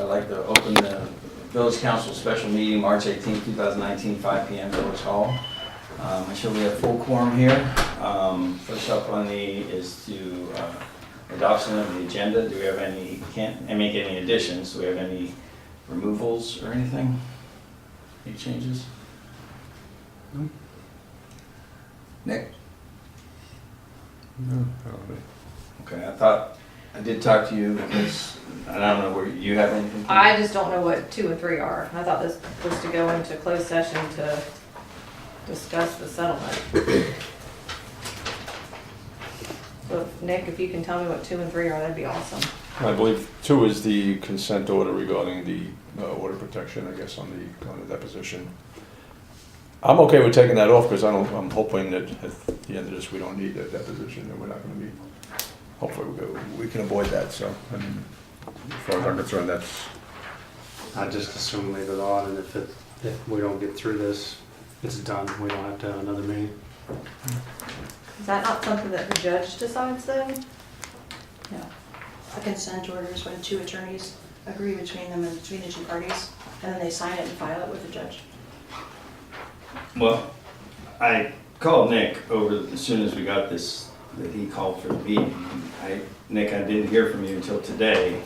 I'd like to open the Village Council special meeting, March 18, 2019, 5 p.m. Village Hall. I show we have full quorum here. First up on the is to adoption of the agenda. Do we have any, can't make any additions? Do we have any removals or anything? Any changes? No. Nick? No, I don't know. Okay, I did talk to you because, I don't know, where you have anything? I just don't know what 2 and 3 are. I thought this was to go into closed session to discuss the settlement. So Nick, if you can tell me what 2 and 3 are, that'd be awesome. I believe 2 is the consent order regarding the order protection, I guess, on the deposition. I'm okay with taking that off because I'm hoping that at the end of this, we don't need a deposition, and we're not going to be, hopefully we can avoid that. So, I mean, as far as I'm concerned, that's, I just assume leave it on, and if we don't get through this, it's done. We don't have to have another meeting. Is that not something that the judge decides then? No. A consent order is when 2 attorneys agree between them and between the 2 parties, and then they sign it and file it with the judge. Well, I called Nick over as soon as we got this, that he called for the meeting. Nick, I didn't hear from you until today,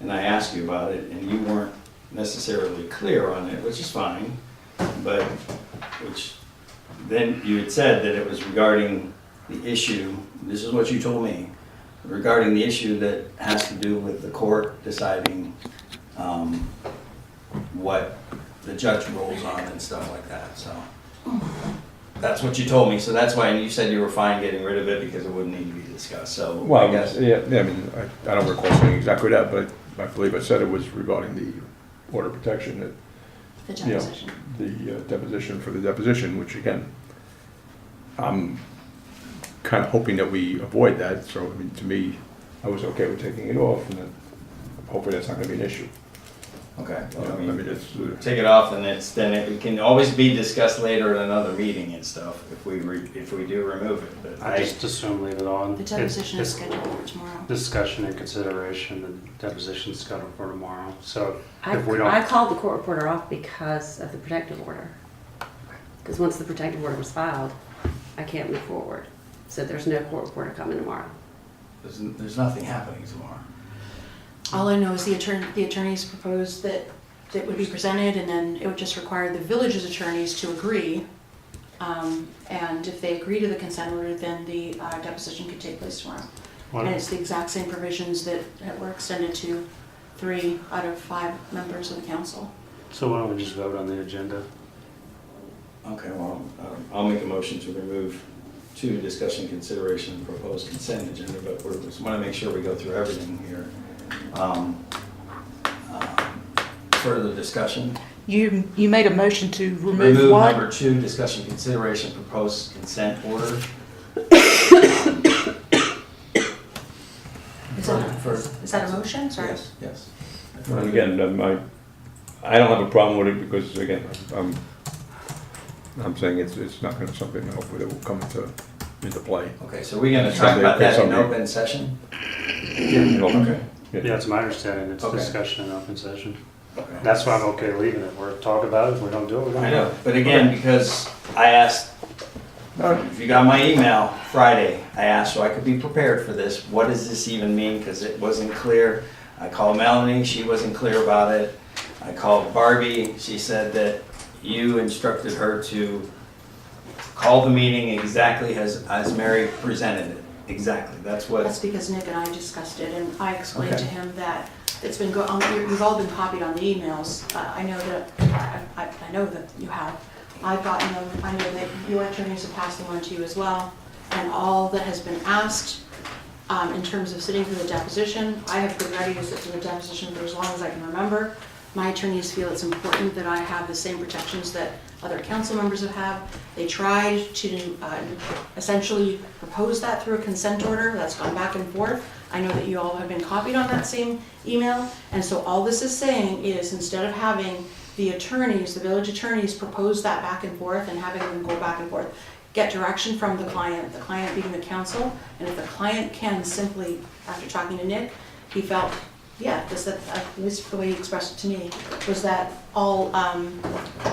and I asked you about it, and you weren't necessarily clear on it, which is fine, but then you had said that it was regarding the issue, this is what you told me, regarding the issue that has to do with the court deciding what the judge rules on and stuff like that, so. That's what you told me, so that's why, and you said you were fine getting rid of it because it wouldn't need to be discussed, so I well, guess. yeah, I mean, I don't recall saying exactly that, but I believe I said it was regarding the order protection that, The you know, deposition. the deposition for the deposition, which again, I'm kind of hoping that we avoid that. So, I mean, to me, I was okay with taking it off, and then hopefully that's not going to be an issue. Okay, You well, know, I mean, it's, take it off, and then it can always be discussed later at another meeting and stuff, if we do remove it, but I just assume leave it on. The deposition is It's scheduled for tomorrow. discussion and consideration. The deposition's scheduled for tomorrow. So I if we don't, called the court reporter off because of the protective order. Because once the protective order was filed, I can't move forward. So there's no court reporter coming tomorrow. there's nothing happening tomorrow. All I know is the attorneys proposed that it would be presented, and then it would just require the village's attorneys to agree. And if they agree to the consent order, then the deposition could take place tomorrow. Why And don't- it's the exact same provisions that were extended to 3 out of 5 members of the council. so why don't we just vote on the agenda? Okay, well, I'll make a motion to remove 2, discussion, consideration, and proposed consent agenda, but we just want to make sure we go through everything here. Further discussion? You made a motion to remove Remove what? number 2, discussion, consideration, proposed consent order. Is that a motion? Sorry. Yes, yes. and again, I don't have a problem with it because again, I'm saying it's not going to something that hopefully that will come into play. Okay, so we're going to talk about that in open session? Okay. Yeah, it's my understanding. It's Okay. discussion in open session. Okay. That's why I'm okay leaving it. We're talk about it. If we don't do it, we don't. I do know, it. but again, because I asked, if you got my email Friday, I asked so I could be prepared for this, what does this even mean? Because it wasn't clear. I called Melanie, she wasn't clear about it. I called Barbie, she said that you instructed her to call the meeting exactly as Mary presented it. Exactly, that's what. That's because Nick and I discussed it, and I explained Okay. to him that it's been you've all been copied on the emails. I know that, I know that you have. I've gotten them, I know that your attorneys have passed them on to you as well. And all that has been asked in terms of sitting for the deposition, I have been ready to sit for the deposition for as long as I can remember. My attorneys feel it's important that I have the same protections that other council members have had. They tried to essentially propose that through a consent order. That's gone back and forth. I know that you all have been copied on that same email. And so all this is saying is, instead of having the attorneys, the village attorneys, propose that back and forth and having them go back and forth, get direction from the client being the council. And if the client can simply, after talking to Nick, he felt yeah, this, that, at least the way he expressed it to me, was that all,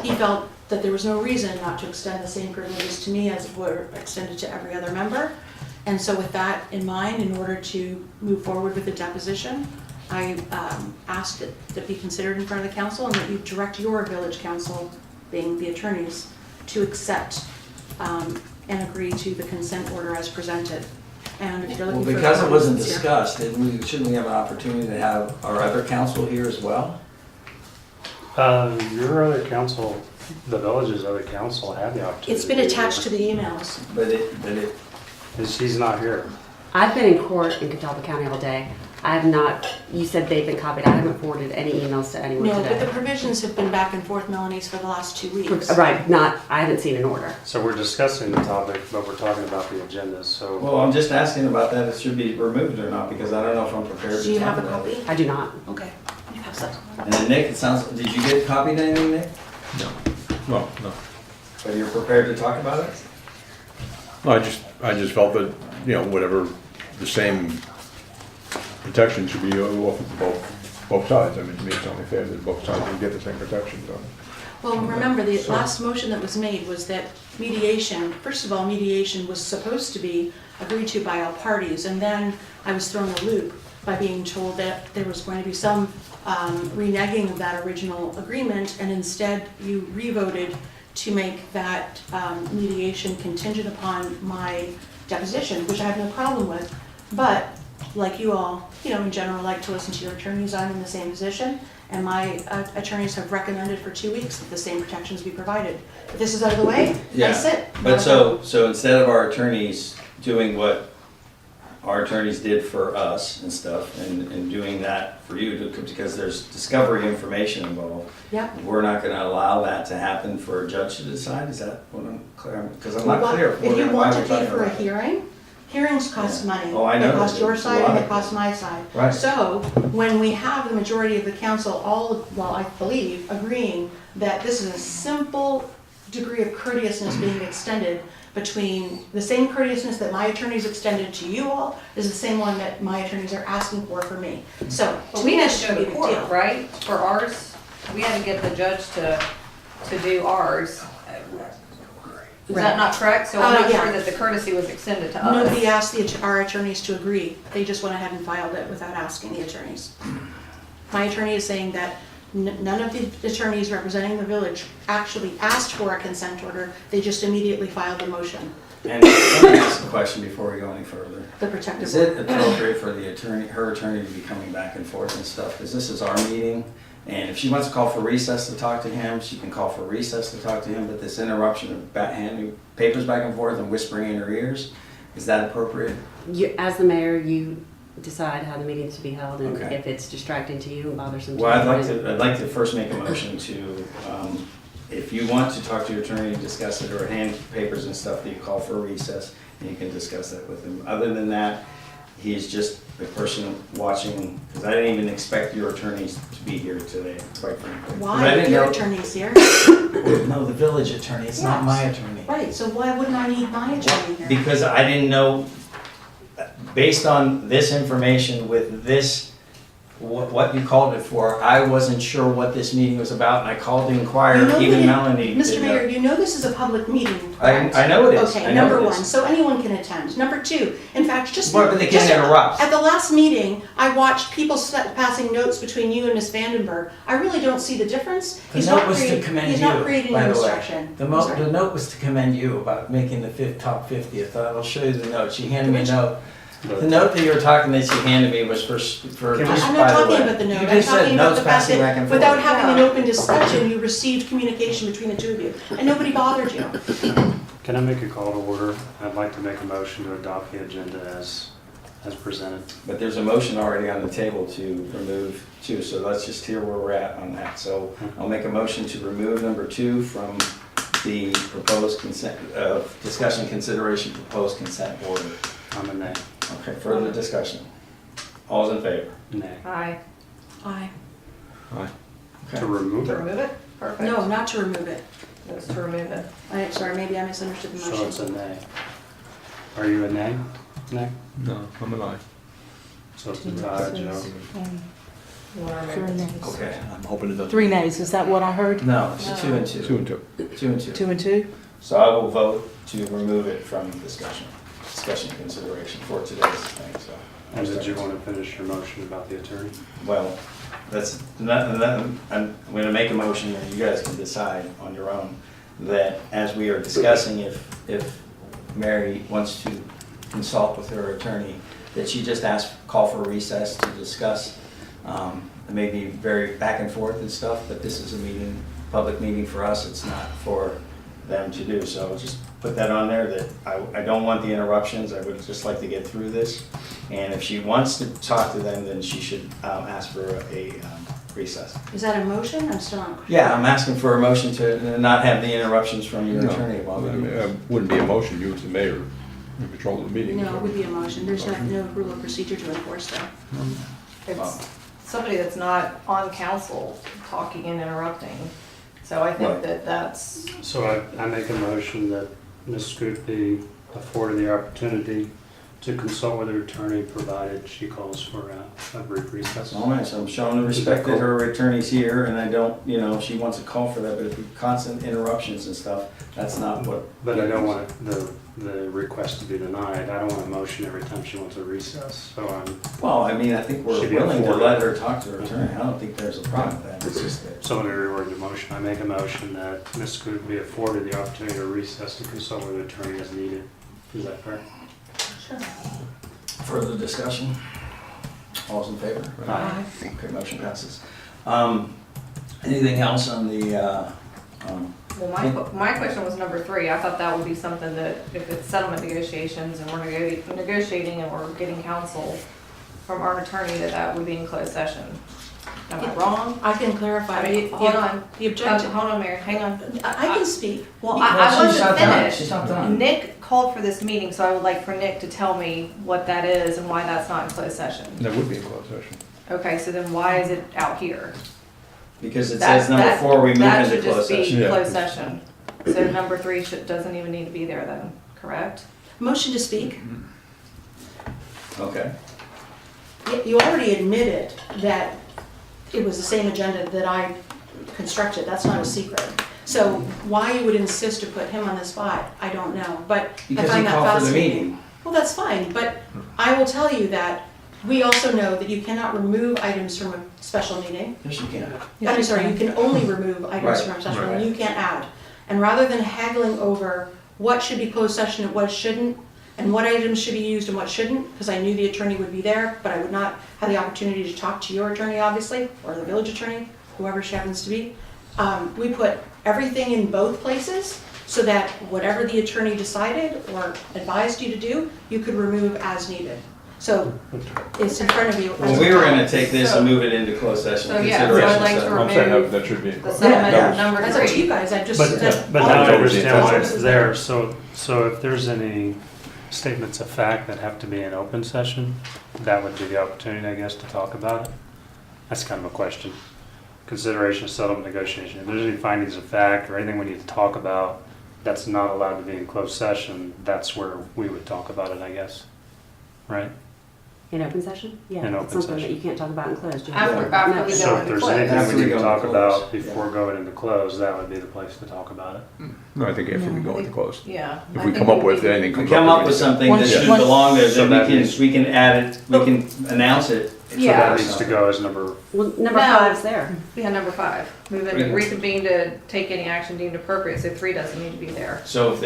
he felt that there was no reason not to extend the same privileges to me as were extended to every other member. And so with that in mind, in order to move forward with the deposition, I asked it to be considered in front of the council and that you direct your village council, being the attorneys, to accept and agree to the consent order as presented. And if you're Well, looking for. because it wasn't reasons here- discussed, shouldn't we have an opportunity to have our other council here as well? Your other council, the village's other council had the opportunity. It's been attached to the emails. But He's not here. I've been in court in Catawba County all day. I have not, you said they've been copied. I haven't forwarded any emails to anyone No, but the today. provisions have been back and forth, Melanie, for the last 2 weeks. Right, not, I haven't seen an order. So we're discussing the topic, but we're talking about the agenda, so. well, I'm just asking about that, it should be removed or not, because I don't know if I'm prepared Do you to have talk a about it. copy? I do not. Okay. You pass that. And then Nick, it sounds, did you get copied anything, Nick? No. Well, no. But you're prepared to talk about it? No, I just felt that, you know, whatever, the same protection should be offered to both sides. I mean, to me, it's only fair that both sides can get the same protections on it. Well, remember, the last motion that was made was that mediation, first of all, mediation was supposed to be agreed to by all parties, and then I was thrown a loop by being told that there was going to be some reneging of that original agreement, and instead you revoted to make that mediation contingent upon my deposition, which I have no problem with. But like you all, you know, in general, like to listen to your attorneys, I'm in the same position, and my attorneys have recommended for 2 weeks that the same protections be provided. If this is out of the way, Yeah, that's it. But so instead of our attorneys doing what our attorneys did for us and stuff, and doing that for you, because there's discovery information involved, Yeah. we're not gonna allow that to happen for a judge to decide, is that what I'm clear, because I'm not clear. If you why want to we're pay talking for a about it. hearing, hearings cost money. Oh, I know They cost that. your It's a side lot and of they cost my side. Right. So, when we have the majority of the council all, well, I believe, agreeing that this is a simple degree of courteousness being extended between, the same courteousness that my attorneys extended to you all is the same one that my attorneys are asking for me. So, But to we me, had this to should go be to a big court, deal. right, for ours? We had to get the judge to do ours. Is that not correct? So I'm not yeah. sure that the courtesy was extended to us. Nobody asked our attorneys to agree. They just went ahead and filed it without asking the attorneys. My attorney is saying that none of the attorneys representing the village actually asked for a consent order. They just immediately filed the motion, And let me ask a question before we go any further. the protective Is it order. appropriate for the attorney, her attorney to be coming back and forth and stuff? Because this is our meeting, and if she wants to call for recess to talk to him, she can call for recess to talk to him, but this interruption of handing papers back and forth and whispering in her ears, is that appropriate? You, as the mayor, you decide how the meeting's to be held and Okay. if it's distracting to you and bothersome to you. Well, I'd like to first make a motion to, if you want to talk to your attorney, discuss it, or hand papers and stuff, that you call for a recess, and you can discuss that with him. Other than that, he's just the person watching, because I didn't even expect your attorneys to be here today, quite frankly. 'Cause I Why? didn't Your know- attorney's here. No, the village attorney, it's not Yes. my attorney. Right, so why wouldn't I need my attorney here? Because I didn't know, based on this information with this, what you called it for, I wasn't sure what this meeting was about, and I called to inquire, You know even that- Melanie. Mr. did Mayor, that. you know this is a public meeting, correct? I know it is. I Okay, know number it one, is. so anyone can attend. Number two, in fact, just. Well, but they can't just- interrupt. At the last meeting, I watched people passing notes between you and Ms. Vandenberg. I really don't see the difference. The He's note not was to creating- commend He's not you, creating by an the way. obstruction. The I'm sorry. note was to commend you about making the top 50th. I'll show you the note. She handed me a note. But- The note that you were talking that she handed me was for just, I'm not by the talking way. about the note, You I'm just said talking about notes the fact passing back that and forth. without having an Yeah. open discussion, you received communication between the two of you, and nobody bothered you. Can I make a call to order? I'd like to make a motion to adopt the agenda as presented. But there's a motion already on the table to remove 2, so let's just hear where we're at on that. So I'll make a motion to remove number 2 from the proposed consent, discussion consideration proposed consent order. I'm a nay. Okay, further discussion. All's in favor? Nay. Aye. Aye. Okay. To remove To it? remove it? Perfect. No, not to remove it. It was to remove it. I'm sorry, maybe I misunderstood the So it's motion. a nay. Are you a nay? Nay? No, I'm an aye. So it's a tie, Joe. You wanna Three remove it? nays. Okay. I'm hoping it doesn't. 3 nays, is that what I heard? No, it's 2 and 2. 2 and 2. 2 and 2. 2 and 2? So I will vote to remove it from discussion consideration for today's thing, so. And did you want to finish your motion about the attorney? Well, that's, I'm gonna make a motion, and you guys can decide on your own, that as we are discussing, if Mary wants to consult with her attorney, that she just call for a recess to discuss. It may be very back and forth and stuff, but this is a meeting, public meeting for us, it's not for them to do. So just put that on there, that I don't want the interruptions, I would just like to get through this. And if she wants to talk to them, then she should ask for a recess. Is that a motion? I'm still not. Yeah, I'm asking for a motion to not have the interruptions from your No, attorney while we I do mean, this. it wouldn't be a motion, you as the mayor, in control of the meeting. No, it would be a motion. There's no rule of procedure to enforce that. It's somebody that's not on council talking and interrupting. So I Right. think that's, So I make a motion that Ms. Scoot be afforded the opportunity to consult with her attorney, provided she calls for a brief recess. All right, so I'm showing the respect that her attorney's here, and I don't, if she wants a call for that, but if we constant interruptions and stuff, that's not what. But I don't want the request to be denied. I don't want a motion every time she wants a recess, so I'm, Well, I mean, I think we're Should be willing to afforded. let her talk to her attorney. I don't think there's a problem with that. It's just that. so let me reword the motion. I make a motion that Ms. Scoot be afforded the opportunity to recess to consult with her attorney as needed. Is that fair? Sure. Further discussion? All's in favor? Aye. Okay, motion passes. Anything else on the, well, my question was number 3. I thought that would be something that if it's settlement negotiations and we're negotiating and we're getting counsel from our attorney, that would be in closed session. Am I wrong? I can clarify. I mean, hold on. The objective, Hold on, Mary, hang on. I can speak. Well, Well, I she's wasn't not done. finished. She's not done. Nick called for this meeting, so I would like for Nick to tell me what that is and why that's not in closed session. That would be a closed session. Okay, so then why is it out here? because it That- says number that- 4, we move that into should just closed be session. Yeah. closed session. So number 3 doesn't even need to be there then, correct? Motion to speak. Okay. You already admitted that it was the same agenda that I constructed. That's not a secret. So why you would insist to put him on the spot, I don't know. But I Because he find that called for the fascinating. meeting. Well, that's fine, but I will tell you that we also know that you cannot remove items from a special meeting. Yes, you can. I'm sorry, you can only remove items from a special Right. meeting, you can't add. And rather than haggling over what should be closed session and what shouldn't, and what items should be used and what shouldn't, because I knew the attorney would be there, but I would not have the opportunity to talk to your attorney, obviously, or the village attorney, whoever she happens to be. We put everything in both places so that whatever the attorney decided or advised you to do, you could remove as needed. So it's in front of you. Well, we were gonna take this and move it into closed session So, yeah, so I'd consideration. like to so- I'm saying remove that should be. in the closed. settlement Yeah. of number That's up to you 3. guys, I just. But that's but all now I I was understand why told. it's there, so if there's any statements of fact that have to be in open session, that would be the opportunity, I guess, to talk about it? That's kind of a question. Consideration of settlement negotiation. If there's any findings of fact or anything we need to talk about that's not allowed to be in closed session, that's where we would talk about it, I guess. Right? In open session? Yeah, In it's open something that session. you can't talk about in closed. You After- have to- after no. we go So if into there's closed. anything After we we need go to into talk closed, about yeah. before going into close, that would be the place to talk about it. No, I think after we go into closed. Yeah. If I we think come up it with would be- anything If we comes come up we with need to- something One- that should one- belong there, So then that we means- can add it, we can announce it. So Yeah. that needs to go as number, Well, number No. 5's there. Yeah, number 5. Move into reconvene to take any action deemed appropriate, so 3 doesn't need to be there. So if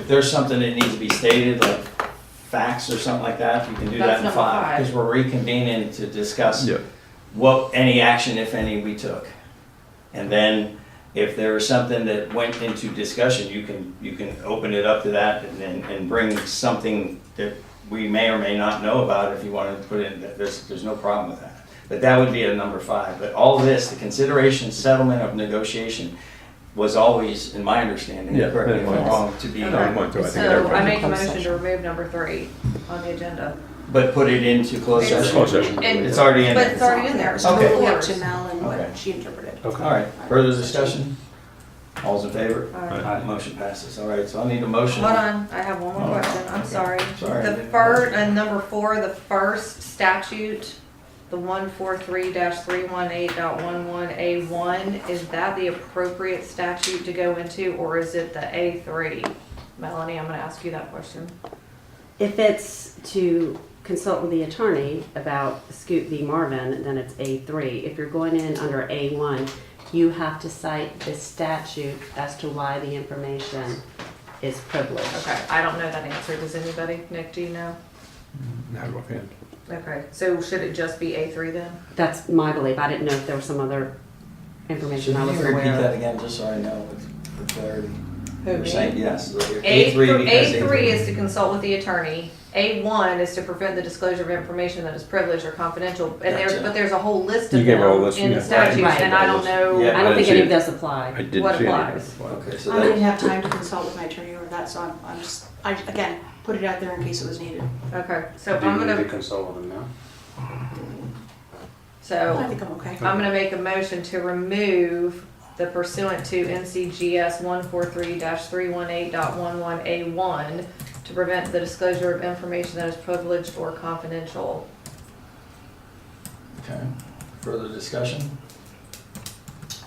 there's something that needs to be stated, like facts or something like that, you can do that That's in number 5. five. Because we're reconvening to discuss Yeah, any action, if any, we took. And then if there was something that went into discussion, you can open it up to that and bring something that we may or may not know about if you wanted to put in, there's no problem with that. But that would be a number 5. But all this, the consideration, settlement of negotiation, was always, in my understanding, Yeah, correct me if I'm yes. wrong, to be, No, I want to. I think So everybody- I make a Closed motion to session. remove number 3 on the agenda. but put it into closed It's- session. Closed session. And- It's already in But there. it's already in there. It's Okay. totally up to Mel and Okay. what she interpreted. okay. All right, further discussion? All's in favor? Alright. Motion passes. All right, so I need a motion. Hold on, I have one more Oh, question, I'm okay. sorry. Sorry, I The didn't- first, and number 4, the first statute the 143-318.11A1, is that the appropriate statute to go into, or is it the A3? Melanie, I'm gonna ask you that question. If it's to consult with the attorney about Scoot v. Marvin, then it's A3. If you're going in under A1, you have to cite the statute as to why the information is privileged. Okay, I don't know that answer. Does anybody? Nick, do you know? Not offhand. Okay, so should it just be A3 then? That's my belief. I didn't know if there was some other information I Can wasn't you repeat aware that of. again, just so I know for clarity? Who, You're me? saying yes. A3 because A3 is to consult with the attorney. A1 is to prevent the disclosure of information that is privileged or confidential. And Gotcha. but there's a whole list You of gave her a them list, in the yeah. statutes, Right. and I don't know. Yeah. I don't I think didn't any of see those apply. I didn't What see any. applies? Okay, so I didn't that, have time to consult with my attorney over that, so I'm just, again, put it out there in case it was needed. Okay, so Do I'm you need to gonna, consult with them now? I so think I'm okay. I'm gonna make a motion to remove the pursuant to NCGS 143-318.11A1 to prevent the disclosure of information that is privileged or confidential. okay. Further discussion?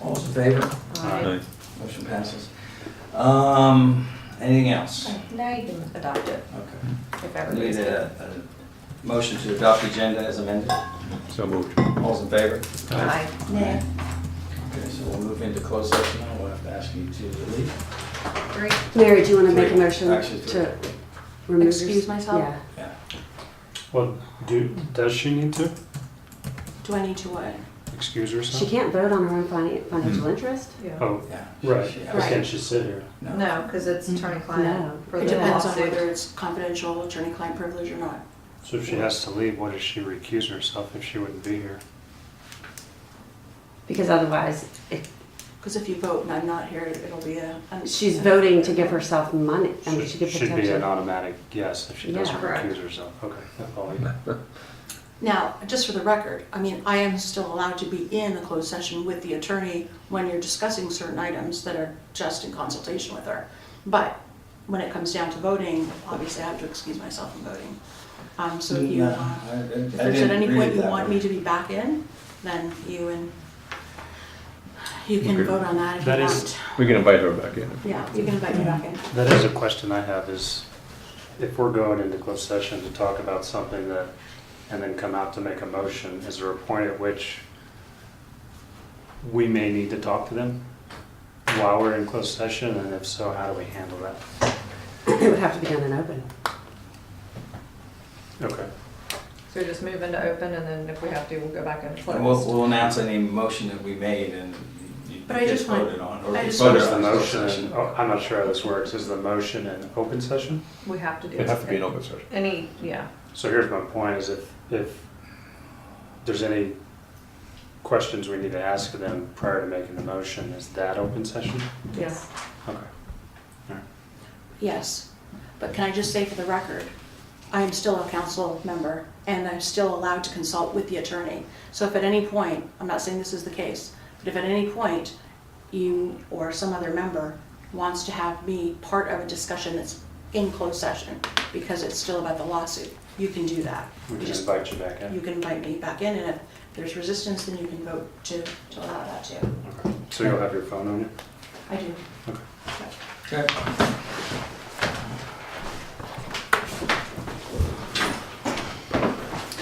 All those in favor? Aye. Motion passes. Anything else? Now you can adopt it, Okay. if We everybody's need good. a motion to adopt the agenda as amended. So moved. All's in favor? Aye. Nay. Okay, so we'll move into closed session now. We'll have to ask you to leave. Three. Mary, do you want to make a Three. motion Actually, three. to remove? Excuse myself? Yeah. Yeah. Well, does she need to Do I need to what? excuse She herself? can't vote on her own financial interest? Yeah. Oh, Yeah. right. She- Why can't she sit here? No, because it's attorney-client No. for It the depends on lawsuit. whether it's confidential, attorney-client privilege or not. So if she has to leave, what does she recuse herself if she wouldn't be here? Because otherwise, Because if you vote and I'm not here, it'll be a. she's voting to give herself money. I mean, she could Should be an potentially. automatic yes if she doesn't Yeah. Correct. recuse herself. Okay, that's all I Now, just for the record, I mean, I am still allowed to be in the closed session with the attorney when you're discussing certain items that are just in consultation with her. But when it comes down to voting, obviously I have to excuse myself from voting. So if you, No, if there's at any point you want me to be back in, then you can Okay. vote on that if That you is- want. We can invite her back in. Yeah, you can invite me back in. That is a question I have is, if we're going into closed session to talk about something that, and then come out to make a motion, is there a point at which we may need to talk to them while we're in closed session, and if so, how do we handle that? It would have to be done in open. Okay. So we just move into open, and then if we have to, we'll go back into And we'll, closed. we'll announce any motion that we made and you But I get just want- voted on. Or I we just So voted is the on in closed motion, session. I'm not sure how this works, is the motion an open session? We have to do. It'd have to be an open session. Any, yeah. So here's my point, is if there's any questions we need to ask them prior to making the motion, is that open session? Yes. Okay. Yes, but can I just say for the record, I am still a council member and I'm still allowed to consult with the attorney. So if at any point, I'm not saying this is the case, but if at any point you or some other member wants to have me part of a discussion that's in closed session because it's still about the lawsuit, you can do that. We You can just- invite you back in. You can invite me back in, and if there's resistance, then you can vote to allow that too. Okay. So you'll have your phone on you? I do. Okay.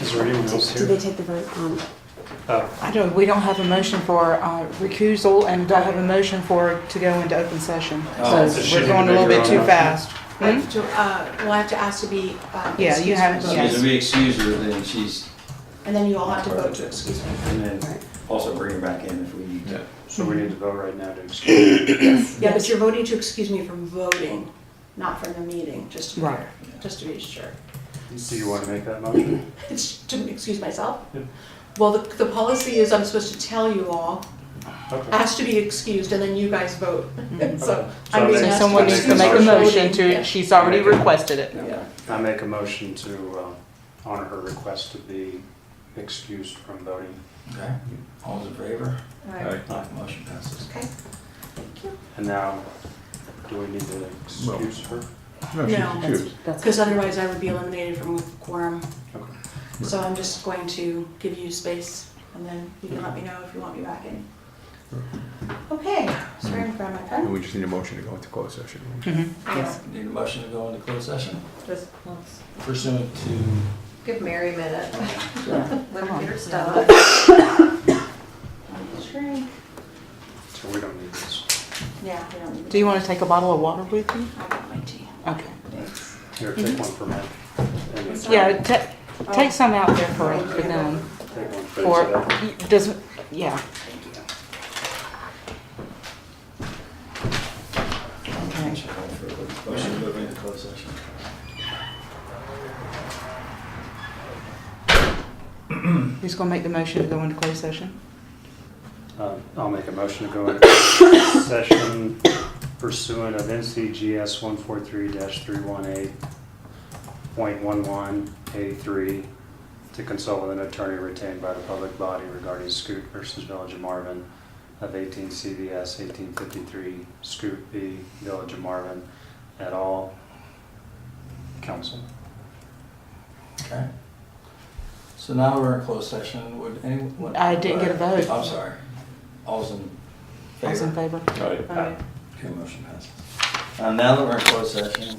Is there anyone else Do they here? take the vote on? I don't, we don't have a motion for recusal and don't have a motion for to go into open session. Oh, So so she we're didn't going a make little her bit own too motion? fast. I have to, well, I have to ask to be Yeah, you excused have- from So yes. voting. if we excuse her, then she's, And then you all have to vote to excuse me. and then Right. also bring her back in if we need to. So we need to vote right now to excuse. Yeah, but you're voting to excuse me from voting, not from the meeting, just to be, Right. just to be sure. Do you want to make that motion? It's to excuse myself? Yeah. Well, the policy is I'm supposed to tell you all, Okay. ask to be excused, and then you guys vote. So So I'm I being make- So asked someone make needs to a make a motion Yeah. to, she's already requested it. Yeah. I make a motion to honor her request to be excused from voting. Okay. All those in favor? Alright. Aye. Motion passes. Okay. And now, do we need to excuse her? No, she's No. excused. That's Because otherwise I would be eliminated from quorum. Okay. So I'm just going to give you space, and then you can let me know if you want me back in. Okay, so I'm gonna grab my And pen. we just need a motion to go into closed session. Yes. Need a motion to go into closed session Just let's pursuant to. give Mary a minute. Let her get her stuff. Screen. So we don't need this. Yeah, we don't need Do you want to take a bottle of water with you? I got my tea. Okay. Thanks. Here, take one for Mike. And then Yeah, take some out there for them. take one for For, today. doesn't, yeah. Okay. Motion to move into closed session. Who's going to make the motion to go into closed session? I'll make a motion to go into session pursuant of NCGS 143-318.11A3 to consult with an attorney retained by the public body regarding Scoot versus Village of Marvin of 18 CVS 1853 Scoot v. Village of Marvin et al. Council. Okay. So now we're in closed session. Would anyone? I didn't get a vote. I'm sorry. All's in All's in favor? favor? All right. Okay, motion passes. Now that we're in closed session,